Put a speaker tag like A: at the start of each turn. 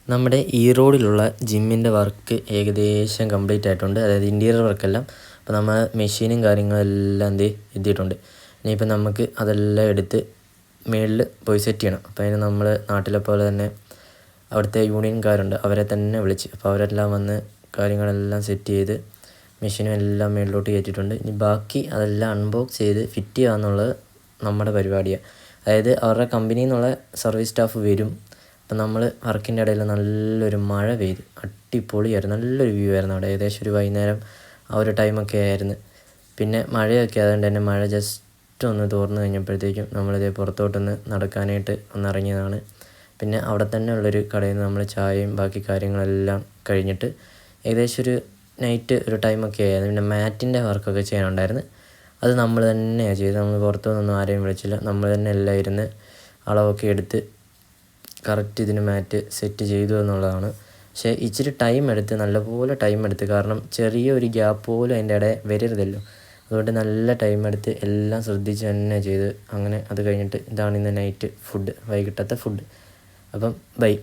A: നമ്മുടെ ഈറോഡിലുള്ള ജിമ്മിൻ്റെ വർക്ക് ഏകദേശം കംപ്ലീറ്റ് ആയിട്ടുണ്ട്. അതായത് ഇൻറ്റീരിയർ വർക്കെല്ലാം. അപ്പോൾ നമ്മൾ മെഷീനും കാര്യങ്ങളെല്ലാം എത്തിയിട്ടുണ്ട്. ഇനിയിപ്പോൾ നമുക്ക് അതെല്ലാം എടുത്ത് മുകളിൽ പോയി സെറ്റ് ചെയ്യണം. അപ്പോൾ അതിന് നമ്മൾ നാട്ടിലെ പോലെ തന്നെ അവിടുത്തെ യൂണിയൻകാരുണ്ട്, അവരെ തന്നെ വിളിച്ച്. അപ്പോൾ അവരെല്ലാം വന്ന് കാര്യങ്ങളെല്ലാം സെറ്റ് ചെയ്ത് മെഷീനും എല്ലാം മുകളിലോട്ട് കയറ്റിയിട്ടുണ്ട്. ഇനി ബാക്കി അതെല്ലാം അൺബോക്സ് ചെയ്ത് ഫിറ്റ് ചെയ്യുക എന്നുള്ളത് നമ്മുടെ പരിപാടിയാണ്. അതായത് അവരുടെ കമ്പനിയിൽ നിന്നുള്ള സർവീസ് സ്റ്റാഫ് വരും. അപ്പം നമ്മൾ വർക്കിൻ്റെ ഇടയിൽ നല്ലൊരു മഴ പെയ്ത് അടിപൊളിയായിരുന്നു. നല്ലൊരു വ്യൂ ആയിരുന്നു അവിടെ. ഏകദേശം ഒരു വൈകുന്നേരം ആ ഒരു ടൈമൊക്കെ ആയിരുന്നു. പിന്നെ മഴയൊക്കെ ആയതുകൊണ്ട് തന്നെ മഴ ജസ്റ്റ് ഒന്ന് തോർന്നു കഴിഞ്ഞപ്പോഴത്തേക്കും നമ്മളിതേ പുറത്തോട്ടൊന്ന് നടക്കാനായിട്ട് ഒന്നിറങ്ങിയതാണ്. പിന്നെ അവിടെ തന്നെ ഉള്ളൊരു കടയിൽ നിന്ന് നമ്മൾ ചായയും ബാക്കി കാര്യങ്ങളെല്ലാം കഴിഞ്ഞിട്ട് ഏകദേശം ഒരു നൈറ്റ് ഒരു ടൈമൊക്കെ ആയിരുന്നു. പിന്നെ മാറ്റിൻ്റെ വർക്കൊക്കെ ചെയ്യാനുണ്ടായിരുന്നു. അത് നമ്മൾ തന്നെയാണ് ചെയ്തത്. നമ്മൾ പുറത്തുനിന്നൊന്നും ആരെയും വിളിച്ചില്ല. നമ്മൾ തന്നെ എല്ലാം ഇരുന്ന് അളവൊക്കെ എടുത്ത് കറക്റ്റ് ഇതിന് മാറ്റ് സെറ്റ് ചെയ്തു എന്നുള്ളതാണ്. പക്ഷേ ഇച്ചിരി ടൈം എടുത്ത്, നല്ലപോലെ ടൈം എടുത്ത്. കാരണം ചെറിയൊരു ഗ്യാപ്പ് പോലും അതിൻ്റെ ഇടയിൽ വരരുതല്ലോ. അതുകൊണ്ട് നല്ല ടൈം എടുത്ത് എല്ലാം ശ്രദ്ധിച്ച് തന്നെ ചെയ്ത് അങ്ങനെ അത് കഴിഞ്ഞിട്ട് ഇതാണ് ഇന്ന് നൈറ്റ് ഫുഡ്, വൈകിട്ടത്തെ ഫുഡ്. അപ്പം ബൈ.